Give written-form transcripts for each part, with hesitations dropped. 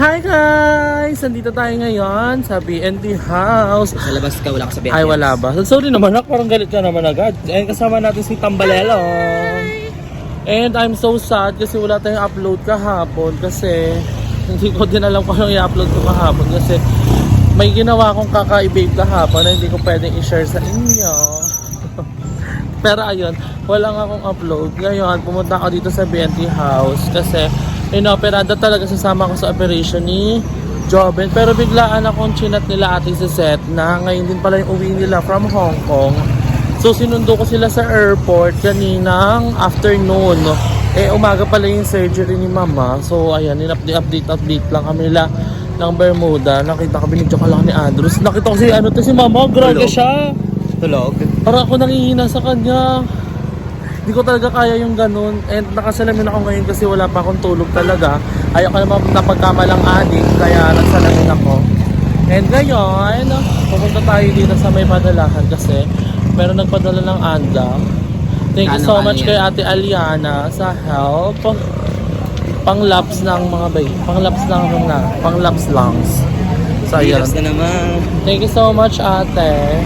Hi guys! Nandito tayo ngayon sa BNT House. Sa labas ka, wala ka sa BNT. Ay, wala ba? Sorry naman, parang galit ka naman agad. And kasama natin si Tambalelo. And I'm so sad kasi wala tayong upload kahapon kasi hindi ko din alam kung anong i-upload ko kahapon kasi may ginawa akong kaka-babe kahapon na hindi ko pwedeng i-share sa inyo. Pero ayun, wala nga akong upload. Ngayon, pumunta ako dito sa BNT House kasi inoperada talaga, sasama ko sa operation ni Joben. Pero biglaan akong chinat nila ate sa set na ngayon din pala yung uwi nila from Hong Kong. So sinundo ko sila sa airport kaninang afternoon. Umaga pala yung surgery ni mama. So ayan, update lang kami nila ng Bermuda. Nakita ko, binidyo ka lang ni Andrews. Nakita ko si mama, grabe siya. Tulog? Para ako nangihina sa kanya. Hindi ko talaga kaya yung ganun. And nakasalamin ako ngayon kasi wala pa akong tulog talaga. Ayaw ko naman napagkamalang adik, kaya nagsalamin ako. And ngayon, pupunta tayo dito sa may padalahan kasi meron nagpadala ng anda. Thank you so much kay Ate Aliana sa help. Pang-laps ng mga bay. Pang-laps lungs. So, ayan. Na naman. Thank you so much, ate.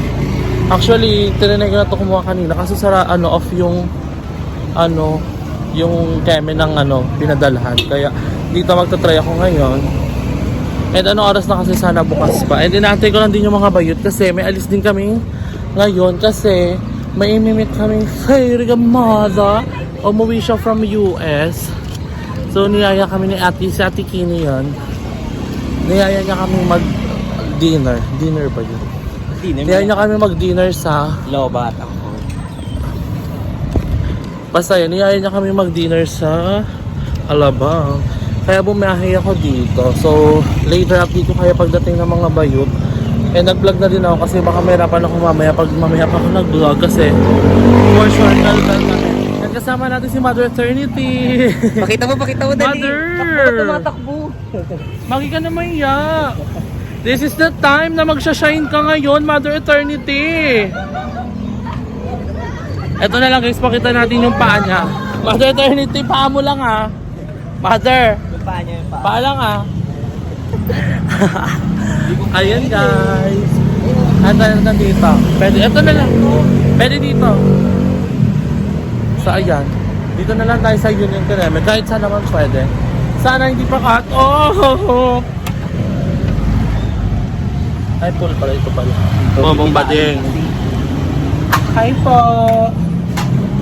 Actually, tinanay ko na ito kumuha kanina kasi off yung keme ng pinadalhan. Kaya dito magta-try ako ngayon. And oras na kasi sana bukas pa. And inaantay ko lang din yung mga bayot kasi may alis din kami ngayon kasi may imimit kaming fairy mother. Umuwi siya from US. So niyaya kami ni si Ate Kini yun. Niyaya niya kami mag-dinner. Dinner ba yun? Niyaya niya kami mag-dinner sa Lobat ako. basta yun, niyaya niya kami mag-dinner sa Alabang. Kaya bumiyahe ako dito. So, later update ko kaya pagdating ng mga bayot. Nag-vlog na din ako kasi baka mayroon ako mamaya pag mamaya pa ako nag-vlog kasi for sure, kami. Kasama natin si Mother Eternity. Pakita mo dali. Mother! Tumatakbo. Magi ka naman ya. This is the time na magsha-shine ka ngayon, Mother Eternity. Ito na lang guys, pakita natin yung paa niya. Mother Eternity, paa mo lang ha. Mother. Yung paa niya, yung paa. Paa lang ha. Ayan guys. Ito na dito. Pwede, ito na lang. Pwede dito. So ayan. Dito na lang tayo sa Union Caneme. Kahit saan naman pwede. Sana hindi pa cut off. Ay, pool pala ito pala. Bombading. Hi po.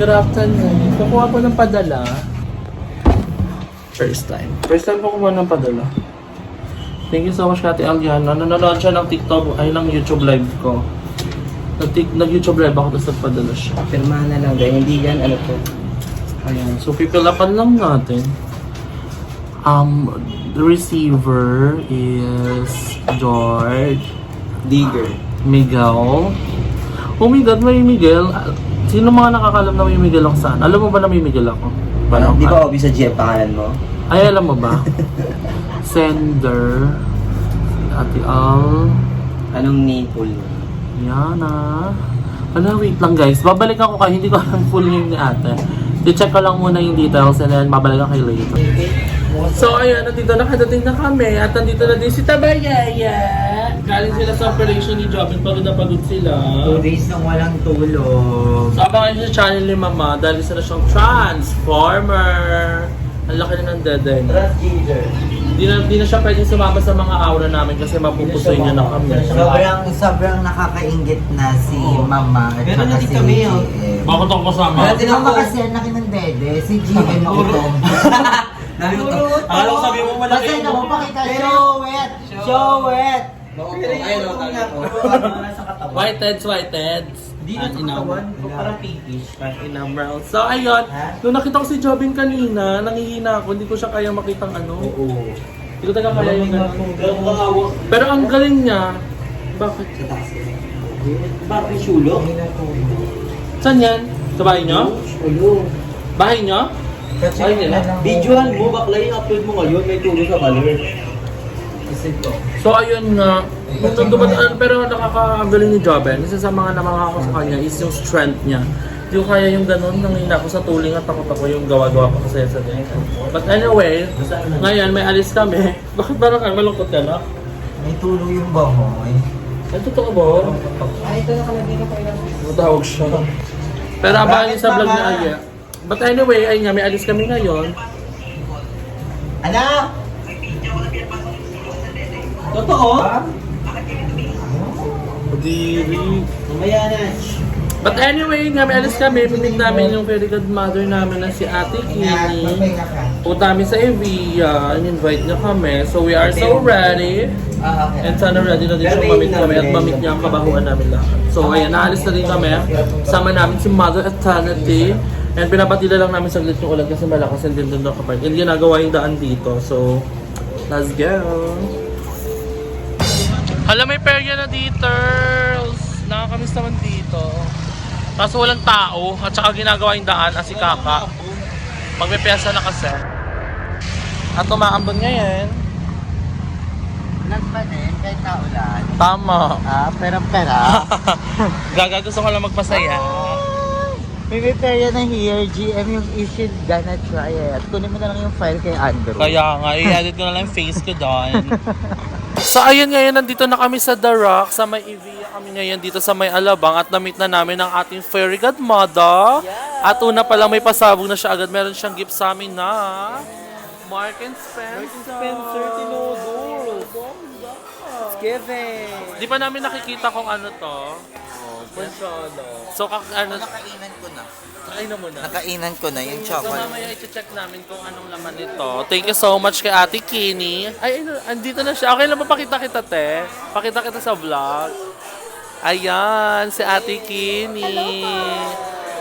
Good afternoon. Kukuha ko ng padala. First time ko kumuha ng padala. Thank you so much Kati Aliana. Nanonood siya ng TikTok, ay ng YouTube live ko. Nag-YouTube live ako tapos nagpadala siya. Pirmahan na lang dahil hindi yan to. Ayan. So pipilapan lang natin. The receiver is George Digger. Miguel. Oh my God, may Miguel. Sino mga nakakalam na may Miguel ako saan? Alam mo ba na may Miguel ako? Di ba obvious sa GF pangalan mo? Ay, alam mo ba? Sender. Ate Al. Anong nipple mo? Yana. Wait lang guys. Babalik ako kay hindi ko alam full name ni ate. I-check ko lang muna yung details and then babalik ako kayo later. So ayun, nandito nakadating na kami at nandito na din si Tabayaya. Galing sila sa operation ni Jobin, pagod na pagod sila. 2 days nang walang tulog. So abangan nyo sa channel ni Mama dahil isa na siyang Transformer. Ang laki na ng dede. Transgender. Di na siya pwedeng sumama sa mga aura namin kasi mapupusoy niya na kami. Sobrang nakakaingit na si Mama at Pero saka natin si kami, GM. Bakit ako kasama? Si Mama kasi ang laki ng dede, si GM gutom. Akala ko sabi mo malaki Kasi yung naman pakita, show it! Show it! Whiteheads. Hindi na katawan. Parang pinkish. So ayun, nung nakita ko si Jobin kanina, nangihina ako, hindi ko siya kaya makitang Oo. Hindi ko talaga kaya yung ganun. Pero ang galing niya, bakit? Bakit sulo? Saan yan? Sa bahay nyo? Sulo. Bahay nyo? Bahay nila? Videohan mo, bakla yung upload mo ngayon, may tulo sa color. So ayun nga, nung dumadaan, pero nakakagaling ni Joben. Isa sa mga namangako sa kanya is yung strength niya. Hindi ko kaya yung ganun, nangina ako sa tuling at takot ako yung gawa-gawa pa kasi sa ganyan. But anyway, ngayon may alis kami. Bakit parang malungkot ka na? May tulo yung bahoy. Ay, totoo ba? Ay, ito nakalagay na pala. Matawag siya. Pero abangan niyo sa vlog ni Aya. But anyway, ay nga, may alis kami ngayon. Anak! Totoo? Kadiri. Mamaya na. But anyway, nga may alis kami. Pimig namin yung very good mother namin na si Ate Kini. Magpahinga ka. Punta kami sa Evia. In-invite niya kami. So we are so ready. Okay. And sana ready na din siya mamit kami at mamit niya ang kabahuan namin lahat. So ayan, naalis na din kami. Sama namin si Mother Eternity. And pinapatila lang namin saglit yung ulan kasi malakas and din doon kapag hindi ginagawa yung daan dito. So, let's go! Hala, may perya na dito! Nakakamiss naman dito. Kaso walang tao at saka ginagawa yung daan as si Kaka. Magpipiyasa na kasi. At umaambon ngayon. Vlog pa din, kahit naulan. Tama. Pera. Gaga, gusto ko lang magpasaya. May perya na here, GM yung issue gonna try it. Kunin mo na lang yung file kay Andrew. Kaya nga, i-edit ko na lang yung face ko doon. So ayun ngayon, nandito na kami sa The Rock, sa may Evia kami ngayon dito sa may Alabang at na-meet na namin ang ating fairy godmother. At una pa lang may pasabog na siya agad. Meron siyang gift sa amin na Mark and Spencer. Tinodoro. It's giving. Di pa namin nakikita kung ano to. So ano, Nakainan ko na. kain na muna. Nakainan ko na yung So chocolate. mamaya i-check namin kung anong laman nito. Thank you so much kay Ate Kini. Ay, andito na siya. Okay lang ba pakita kita, te? Pakita kita sa vlog. Ayan, si Ate Kini.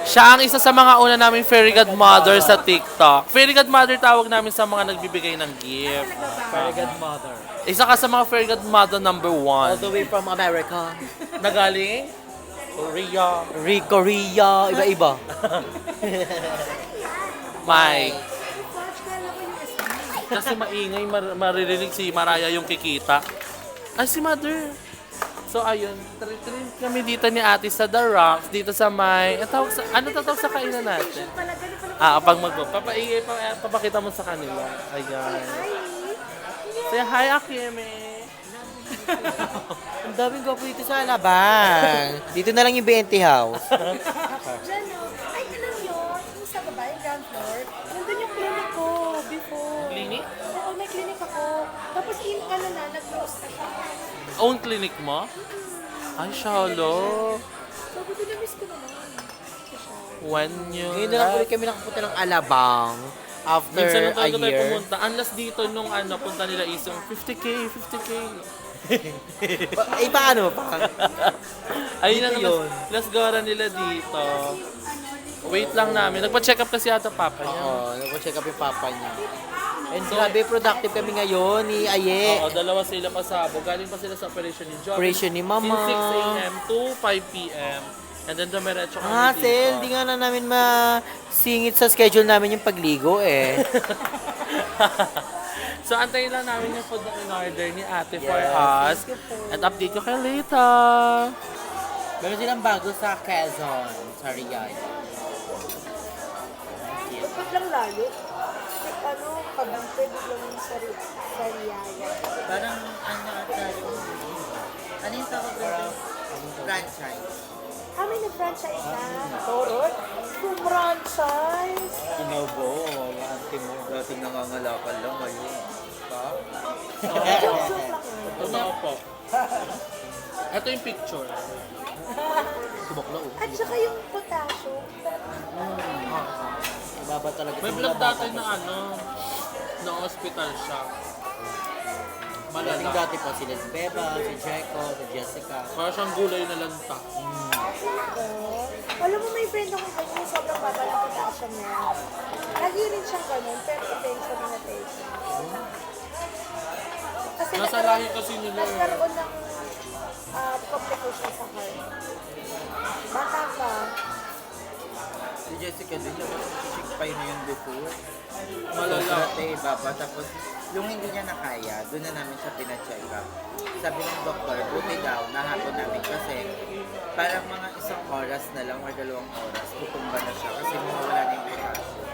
Siya ang isa sa mga una naming fairy godmother sa TikTok. Fairy godmother tawag namin sa mga nagbibigay ng gift. Very good mother. Isa ka sa mga fairy godmother number All 1. the way from America. Nagaling? Korea. Korea, iba-iba. Mike. Kasi maingay, maririnig si Maraya yung kikita. Ay, si Mother. So, ayun. Treat kami dito ni Ate sa The Rocks, dito sa may... ano tatawag sa kainan natin? Pag papaingay, papakita mo sa kanila. Ayan. Say hi, Akeme. Ang daming gwapo dito sa Alabang. Dito na lang yung BNT house. Diyan, no? Ay, alam nyo, yung sa baba, yung ground floor, nandun yung clinic ko before. Clinic? Oo, may clinic ako. Tapos, nag-close na siya. Own clinic mo? Ay, shalo. Sabi ko, na-miss ko naman. When you... Ngayon na lang ulit kami nakapunta ng Alabang. After Minsan lang a talaga tayo year. pumunta. Unless dito nung punta nila is yung 50K. Paano pa? Ayun ang Dito yun. last gora nila dito. Wait lang namin. Nagpa-check up kasi ata papa niya. Oo, nag-check up yung papa niya. And grabe, productive kami ngayon ni Aye. Oo, dalawa sila pasabog. Galing pa sila sa operation ni John. Operation ni Mama. Since 6 a.m. to 5 p.m. And then dumiretso kami Sel, di nga na namin masingit sa schedule namin yung pagligo eh. So, antayin lang namin yung food na in-order ni ate for us. At update ko kayo later. Meron silang bago sa Quezon, sa Riyadh. Dapat lang layo. Ano, Cavite, lang sa Riyaya. Parang ano ata yung... Ano yung tawag dito? Franchise. May nag-franchise na. Torot? Kung franchise? Tinobo, mga auntie mo. Dating nangangalakal lang ngayon. Joke lang yun. Totoo po. Ito yung picture. At saka yung potassium. Ibaba talaga. May vlog dati na na hospital siya. Dating Malala. dati pa sila si Beba, si Jeco, si Jessica. Parang siyang gulay na lanta. Alam mo, may friend ako ganyan, sobrang baba ng potassium niya. Lagi rin siyang ganun, pero attention na attention. Kasi Nasa lahi kasi nila eh. nagkaroon ng complication sa heart. Bata ka. Si Jessica din, chick pa yun before. Malala. Dati, baba. Tapos Yung hindi niya nakaya, doon na namin siya pina-check up. Sabi ng doktor, buti daw, nahapon namin kasi parang mga 1 oras na lang or 2 oras, tutumba na siya kasi mawawala na yung potassium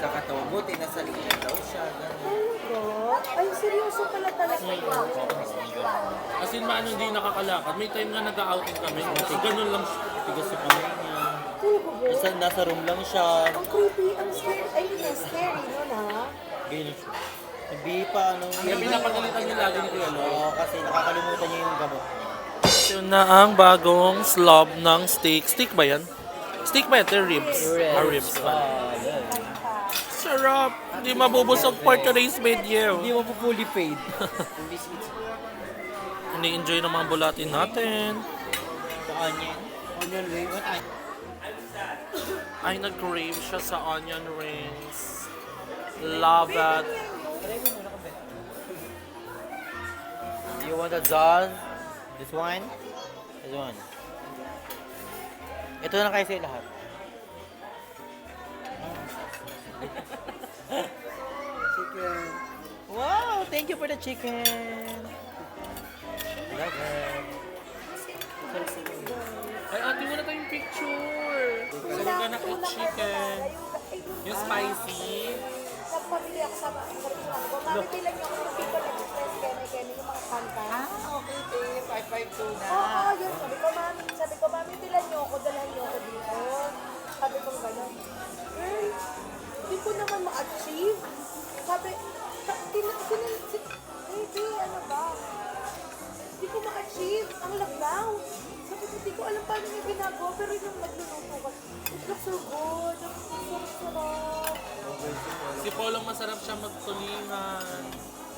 sa katawan. Buti nasa linya daw siya. Ganun. Ay, seryoso pala talaga yun. As in, maano hindi nakakalakad. May time nga nag-outing kami. Kasi ganun lang siya. Tigas sa kamay niya. Isa, nasa room lang siya. Ang creepy, ang scary. I mean, scary nun ha. Ganyan siya. Hindi pa, ano. Kaya pinapagalitan niya lagi ni Kuya Lo. Oo, kasi nakakalimutan niya yung gamot. Yun na ang bagong slob ng steak. Steak ba yan? Steak ba yan? Ito ribs. Ribs pa. Yan. Sarap! Hindi mabubusog for today's video. Hindi mo po fully paid. Ini-enjoy ng mga bulatin natin. Sa onion. Onion ring. What onion? Ay, nag-crave siya sa onion rings. Love it. Do you want a jar? This one? This one. Ito na kayo sa lahat. Chicken. Wow! Thank you for the chicken. Love it. Ay, ate, wala tayong picture. So, we're gonna eat chicken. Yung spicy. Nagpamili ako sa mga ko. Mami, bilang niyo ako ng people express kene yung mga kanta. Okay, te. 552 na. Oo, yun. Sabi ko, mami, bilang niyo ako, dalhan niyo ako dito. Sabi ko gano'n. Girl, hindi ko naman ma-achieve. Sabi, baby, ano ba? Hindi ko ma-achieve ang lockdown. Sabi ko, hindi ko alam paano niya ginagawa, pero yung nagluluto ko. It looks so good. It so sarap. Si Polong masarap siya magtulingan.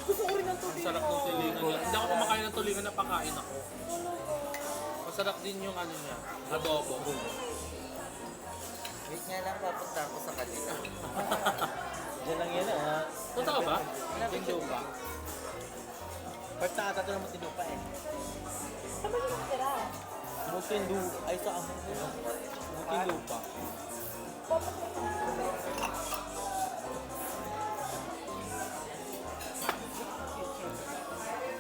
Gusto ko rin ng tubig. Masarap ng tulingan niya. Hindi ako kumakain ng tulingan, napakain ako. Masarap din yung ano niya, adobo. Wait nga lang, papunta ako sa kanila. Diyan lang yan ah. Totoo ba? Tindupa. Part na ata ito naman tinupa eh. Saan ba siya nakatira? Mutindu. Ay sa amo. Mutindupa.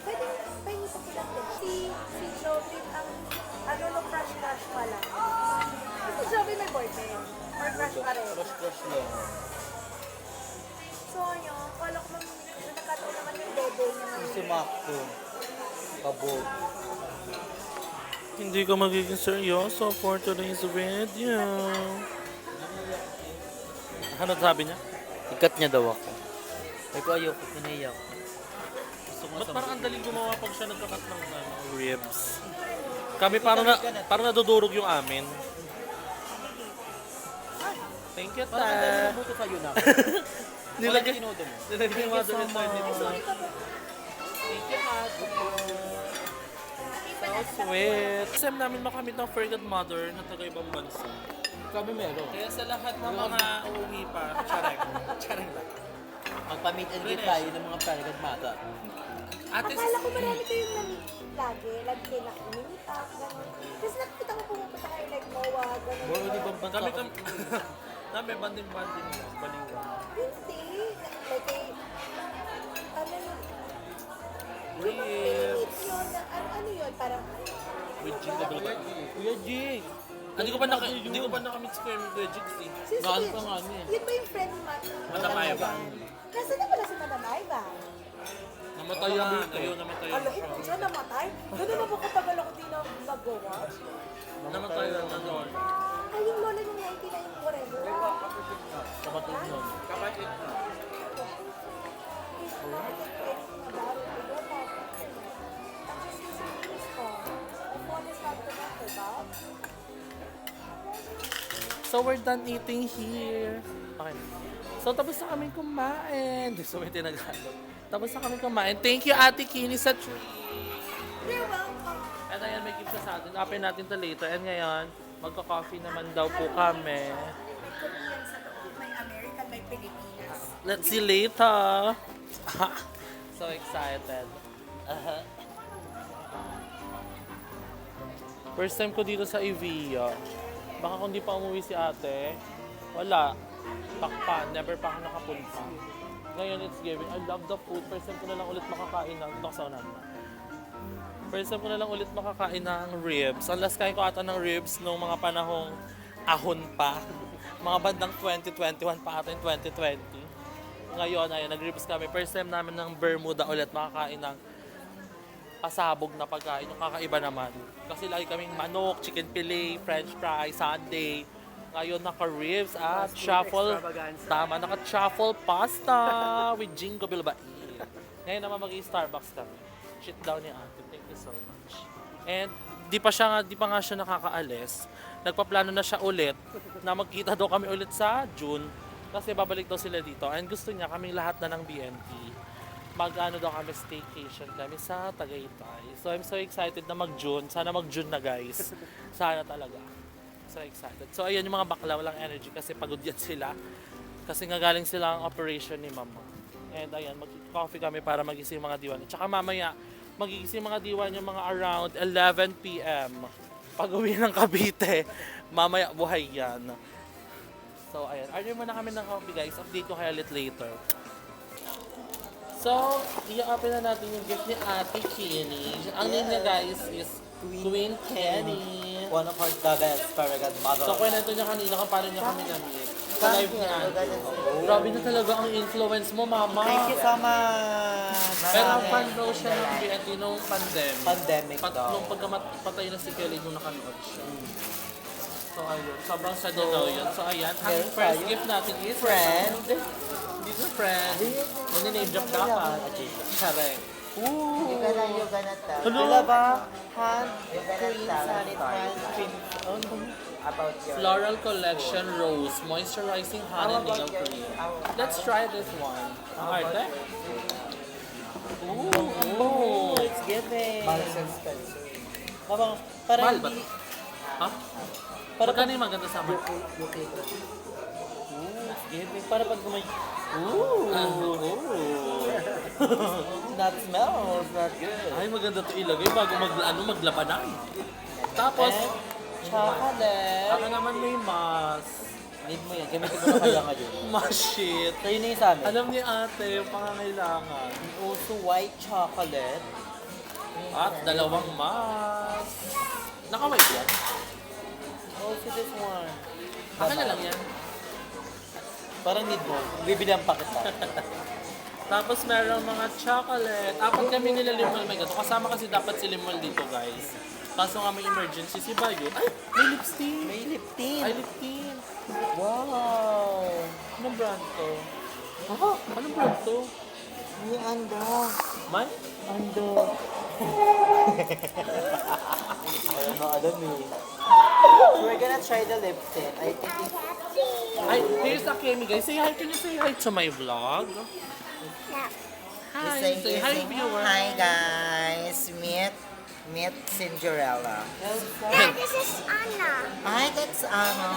Pwede pahingi pa sila. Si Joby ang ano no crush pa lang. Si Joby may boyfriend. Or crush pa rin. Crush lang. So yun, kala ko nakataon naman yung dede niya. Si Makto. Kabog. Hindi ka magiging seryoso for today's video. Ano sabi niya? Ikat niya daw ako. Ay ko ayoko, pinayak. Gusto ko Ba't sa parang ang daling gumawa pag siya nagkakat ng ribs? Kami parang nadudurog yung amin. Thank you, Parang ang dami ta. nabuto sa'yo na. Nilagay Tinodo mo. nilagay yung mother so and father dito. much. Thank you, Ate. So sweet. Kasi namin makamit ng fairy godmother na taga ibang bansa. Kami meron. Kaya sa lahat ng mga uuwi pa, chareng. Chareng lang. Magpa-meet and greet tayo ng mga paragad mata. Ate, Akala ko marami kayong namit lagi. Lagi kayo nakiminit up, gano'n. Kasi nakikita ko pumupunta kayo like MOA, gano'n. Bro, di bang bansa kami ka? kami banding-banding baliwa. Hindi. Like kay, ano yun? Ribs. Pinimit yun. Ano yun? Parang, With Jing Gabriel. Kuya Jing! Hindi ko pa nakamit si Kuya Jigs eh. since Gaan yun, pa nga niya. yun ba yung friend ni Madam Iva. Nasaan na pala si Madam Iva? Namatay yan. Ayun, namatay yan Ano, siya. hindi siya namatay? Gano'n na ba katagal ako di na nag-watch? Namatay yan na doon. Ay, yung lola nung 99 yung whatever. Kapatid nun. Kapatid na. So we're done eating here. Okay. So tapos na kami kumain. So may tinagalo. Tapos na kami kumain. Thank you Ate Kini sa treat. You're welcome. And ayan, may gift siya sa atin. Open natin to later. And ngayon, magka-coffee naman daw po kami. May Korean sa loob, may American, may Pilipinas. Let's see later. So excited. First time ko dito sa Evia. Baka kung di pa umuwi si ate, wala. Pakpa, never pa ako nakapunta. Ngayon it's giving. I love the food. First time ko na lang ulit makakain ng... Ito sa unan. First time ko na lang ulit makakain ng ribs. Ang last kain ko ata ng ribs nung mga panahong ahon pa. Mga bandang 2021 pa ata yung 2020. Ngayon, ayun, nag-ribs kami. First time namin ng Bermuda ulit makakain ng pasabog na pagkain. Yung kakaiba naman. Kasi lagi kaming manok, chicken fillet, french fries, sundae. Ngayon, naka-ribs at truffle. Tama, naka-truffle pasta with jingo bilbain. Ngayon naman mag-i-Starbucks kami. Shit down ni ate. Thank you so much. And di pa nga siya nakakaalis. Nagpaplano na siya ulit na magkita daw kami ulit sa June kasi babalik daw sila dito. And gusto niya kaming lahat na ng BNT. Mag-ano daw kami, staycation kami sa Tagaytay. So I'm so excited na mag-June. Sana mag-June na guys. Sana talaga. So excited. So ayan yung mga bakla, walang energy kasi pagod yan sila. Kasi nga galing sila ang operation ni mama. And ayan, mag-coffee kami para magising mga diwan. Tsaka mamaya, magigising mga diwan yung mga around 11 p.m. Pag uwi ng Cavite, mamaya buhay yan. So ayan, order muna kami ng coffee guys. Update ko kayo ulit later. So, i-open na natin yung gift ni Ate Kenny. Ang name niya guys is Queen Kenny. One of our best paragon mother. So, kwento niya kanina kung paano niya kami na-meet. Sa live ni Ate. Grabe na talaga ang influence mo, Mama. Thank you so much. Pero ang fan daw siya ng BNT nung pandemic. Pandemic daw. Nung pagkamatay na si Kelly nung nakanood siya. So, ayun. Sobrang sad niya daw yun. So, ayan. Ang Meron first tayo. gift natin is Friend. These are friends. Nani-name drop dapat. Correct. Ooh. You're gonna tell Hello? Sila ba? Hand You're gonna cream, tell sanitize, cream. about your... Floral Collection Rose Moisturizing Honey How about Nail your- Cream. how- Let's try this one. Ang arte? Ooh, Ooh. it's giving. Marks Spencer. Parang, parang Mahal ba? hindi. Ha? Magkano yung maganda sa amin? Ooh, it's giving. Para pag gumay. Ooh. That smells not good. Ay, maganda to ilagay bago maglabanan. Tapos, And chocolate. ako naman may mask. Need mo yan. Gamitin mo na kaya ngayon. Shit. Sa'yo na yung sa amin. Alam ni ate yung pangangailangan. Also white chocolate. At dalawang mask. Naka-white yan? Also this one. Akin na lang yan. Parang need mo. Bibilihan pa kita. Tapos merong mga chocolate. Apat kami nila Limal. My God. Kasama kasi dapat si Limal dito, guys. Kaso nga may emergency si Bayo. Ay, may lipstick. May lip tint. Ay, lip tint. Wow. Anong brand to? Ha? Anong brand to? May ando. Man? Ando. Ayaw na alam eh. So we're gonna try the lip tint. I think it's... Ay, here's a Kemi, guys. Say hi. Can you say hi to my vlog? Hi. Say hi, viewers. Hi guys, meet Cinderella. Yeah, this is Anna. Hi, that's Anna.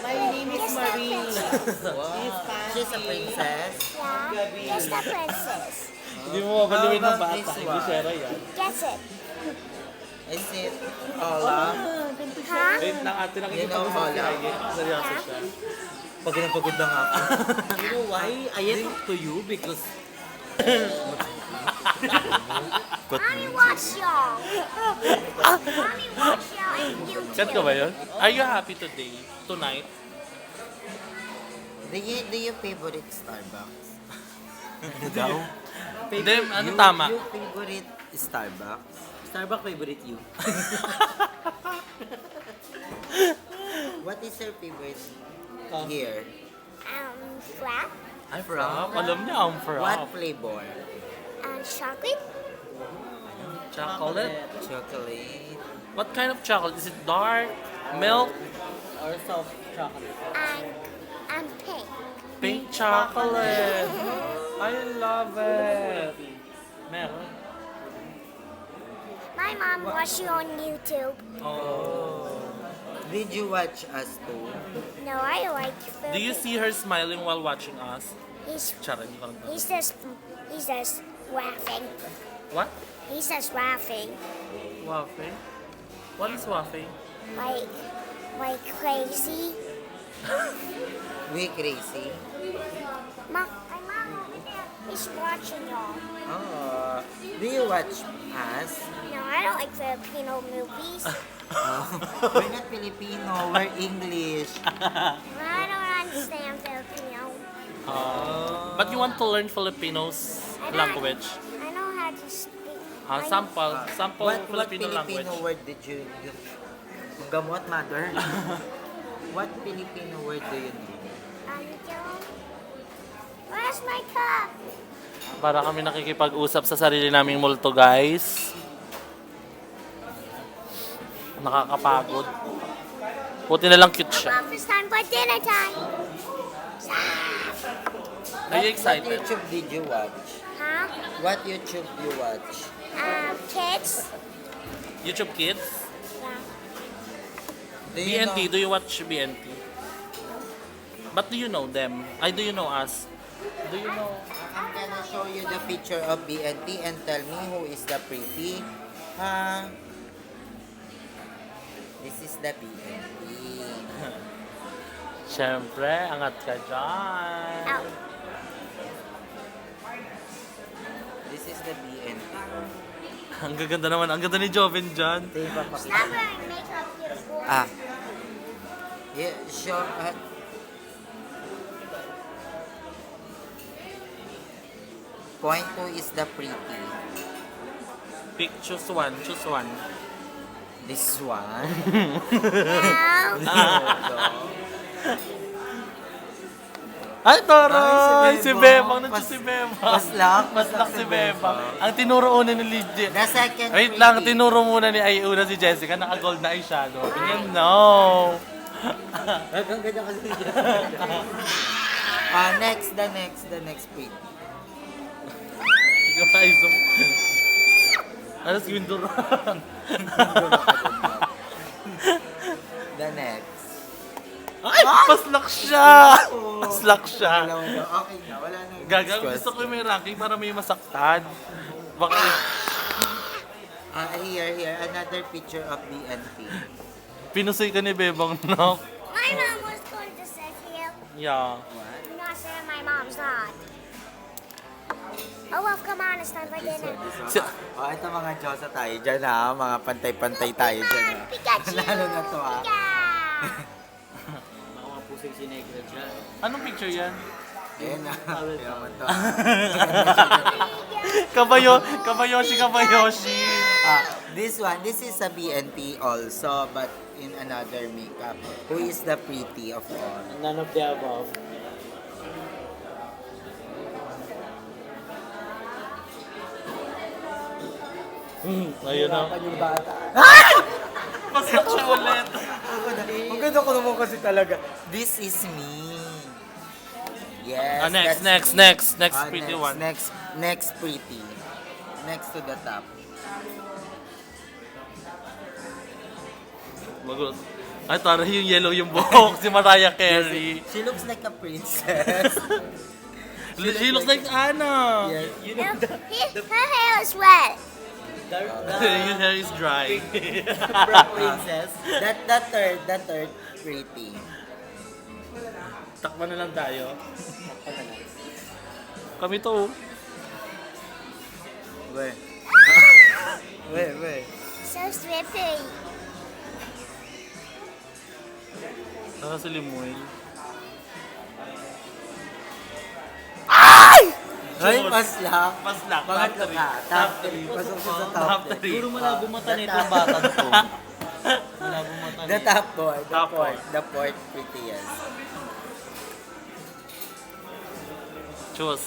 My name is Marie. She's a princess. Yeah, just the princess. Hindi mo mabaliwin ng How about bata. this Hindi one? siya yan. Guess it. Is it Ola? Huh? Wait lang, ate. You Nakikita know ko sa Ola? seryoso siya. Pagod na pagod na nga ako. You know why? I talk to you because... Mommy watch y'all. Mommy watch y'all and you Chat ka too. ba yun? Are you happy today? Tonight? Do you favorite Starbucks? Daw? Hindi, ano tama? You favorite Starbucks? Starbucks favorite you. What is your favorite here? Frap, I'm from. Alam niya, I'm from. What flavor? chocolate, Chocolate? Chocolate. What kind of chocolate? Is it dark? Milk? Or soft chocolate. and pink. Pink chocolate? I love it. Meron. My mom watch you on YouTube. Oh. Did you watch us too? No, I like food. Do you see her smiling while watching us? He's Charot, hindi ko alam. he's just laughing. What? He's just laughing Waffle? What is waffle? like crazy. We crazy. Mom, my mom over there He's watching y'all. Oh, do you watch us? No, I don't like Filipino movies. We're not Filipino, we're English. I don't understand Filipino. But you want to learn Filipinos language? I know how to speak. Sample What Filipino Filipino language. word did you Gamot, mother? What Filipino word do you know? John, where's my cup? Para kami nakikipag-usap sa sarili naming multo, guys. Nakakapagod. Buti na lang cute siya. Breakfast time for dinner time. Are you What excited? YouTube did you watch? Huh? What YouTube you watch? Kids. YouTube Kids? Yeah. Do you BNT, know? do you watch BNT? But do you know them? Do you know us? Do you know? I'm gonna show you the picture of BNT and tell me who is the pretty. This is the BNT. Siyempre, angat ka dyan. Ow. This is the BNT. Ang gaganda naman. Ang ganda ni Joven dyan. Ito yung papakita. Stop wearing makeup, you boy. Yeah, show. Point 2 is the pretty. Choose one. Choose one. This one. No. Ay, taray! Ay, Si si Bebang. Bebang. Nandiyan si Bebang. Maslak. Maslak si Bebang. Ang tinuro una ni Lydia. The second Wait pretty. lang, tinuro muna ni una si Jessica. Naka-gold na eyeshadow. Ganyan, no. Hanggang ganyan kasi siya. The next pretty. Ikaw pa isong. Ano si Winduran? The next. Ay! Paslak siya! Paslak siya. Alam mo na, okay na, wala na. Gagawin gusto ko yung may ranking para may masaktan. Baka Here, another picture of BNP. pinusoy ka ni Bebang, no? My mom was going to sit here. Yeah. I'm not saying my mom's not. Oh well, come on, it's time for dinner. Ito mga Diyosa tayo dyan ha, mga pantay-pantay tayo dyan ha. Pikachu! Lalo na to ha. Pika! Anong picture yan? Ayan na. Yaman to. Kabayoshi. This is a BNP also, but in another makeup. Who is the pretty of all? None of the above. Ayun na. Hirapan yung bata. Paslak siya ulit. Ang ganda ko naman kasi talaga. This is me. Yes. Next that's me. pretty one. Next pretty. Next to the top. Magulat. Ay, tara yung yellow yung buhok. Si Mariah Carey. She looks like a princess. She looks like Anna. Yes. You know, Her hair is wet. Your hair is dry. the princess. The third pretty. Takpan na lang tayo. Kami to. Wait. Wait. So slippy. Nasa si Limoy. Ay, paslak. Paslak. Pangatlo ka. Top 3. Pasok siya sa top 3. Puro malabo mata nito ang batang to. Malabo mata The nito. top 4. Top four. The fourth prettiest. Choose.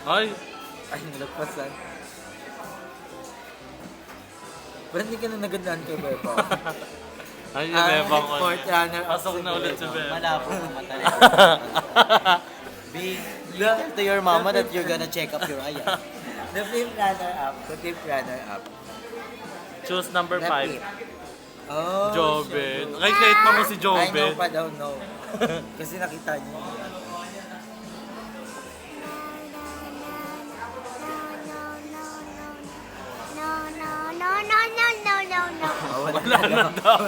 Ay. Ay, nalagpasan. Ba't hindi ka na nagandaan kay Beba? Ay, yung Bebang ko. Fourth runner up Pasok si na ulit si Bebang. Bebang. Malabo ang mata nito. Tell to your mama that you're gonna check up your eye. The fifth runner up. The fifth runner up. Choose number The 5. fifth. Oh, Joven. Ay, kahit pa mo si I know Joven. pa daw, no. Kasi nakita niyo. No. Oh, wala na daw.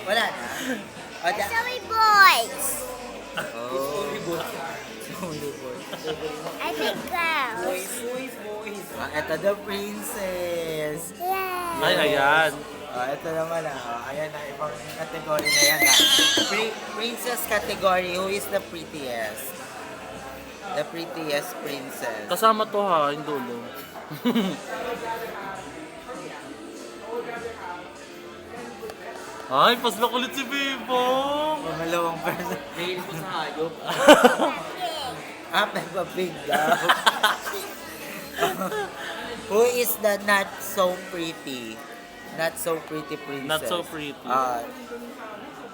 Wala na. O, Silly boys. Oh. I think girls. Ito the princess. Yeah. Ay, ayan. Ito naman ayan na, ibang category na yan Princess category, who is the prettiest? The prettiest princess. Kasama to ha, yung dulo. Ay, paslak ulit si Bebong. Pangalawang person. Mahilig ko sa hayop. Peppa Pig daw. Who is the not so pretty? Not so pretty princess. Not so pretty.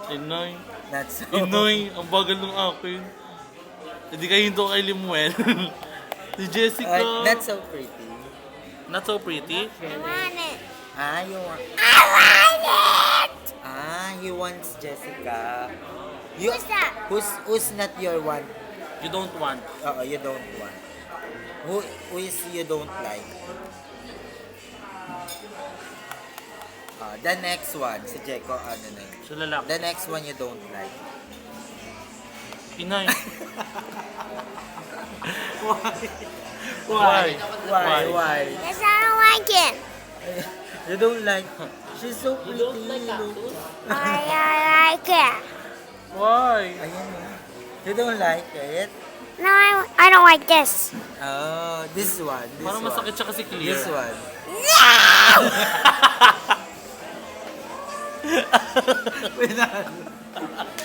Inoy. Not so. Inoy, ang bagal ng akin. Hindi kayo hinto kay Limuel. Si Jessica. Not so pretty. Not so pretty? I want it. You want. I want it. He wants Jessica. Who's that? Who's not your one? You don't want. You don't want. Who is you don't like? The next one, si Jeko, ano na yun? Sa lalaki. The next one you don't like. Inay. Why? Why? Why? Yes, I don't like it. You don't like. She's so pretty. Look. I like it. Why? Ayan. You don't like it? No, I don't like this. Oh, this one. This Parang one. masakit siya kasi clear. This one.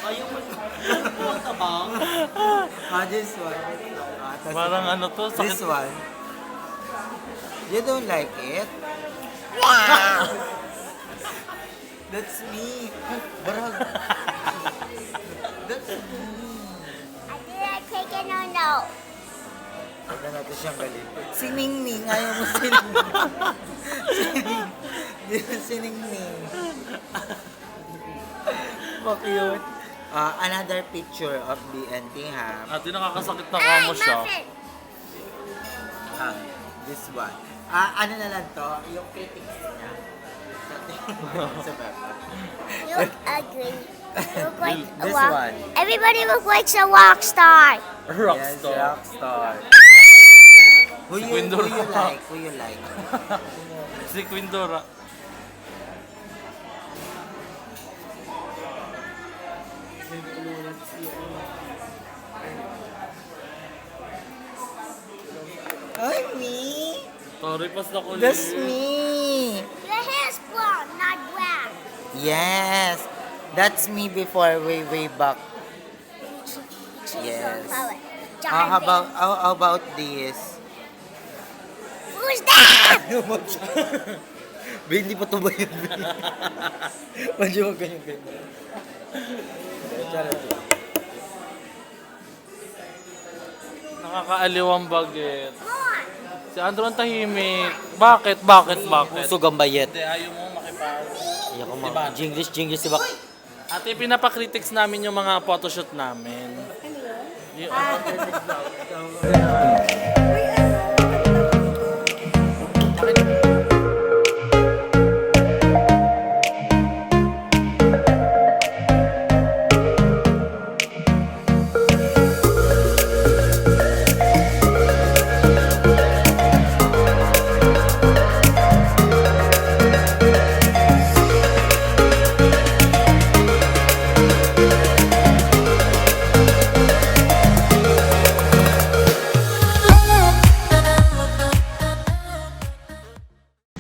Ayaw mo. Puta ba? This one. Parang ano to, This sakit. one. You don't like it? That's me. Barag. That's me. I did I take it or no? Huwag na natin siyang galit. Si Ningning. Ayaw mo si Ningning. Si Ningning. Pa-cute. Another picture of BNT ha. Ate, nakakasakit na kamo siya. Muffin. This one. Ano na lang to? Yung critics niya. Sa Peppa. You look ugly. You look like a This rock. one. Everybody looks like a rock star. Yes, Rockstar. rockstar. Who Si you Quindora. like? Who you like? Si Quindora. Ay, me! Sorry, paslak ulit. That's me! Your hair's blonde, not black. Yes! That's me before way back. Choose Yes. your color. How about this? Who's that? Hindi pa to ba yun? Medyo wag ganyan. Nakakaaliw ang bagit. Come on. Si Andrew ang tahimik. Bakit? Bakit? Bakit? Pusog ang bayet. Hindi, ayaw mo makipag. Iyak ko mga Jinglish diba? Ate, pinapakritics namin yung mga photoshoot namin. Yung, Uy,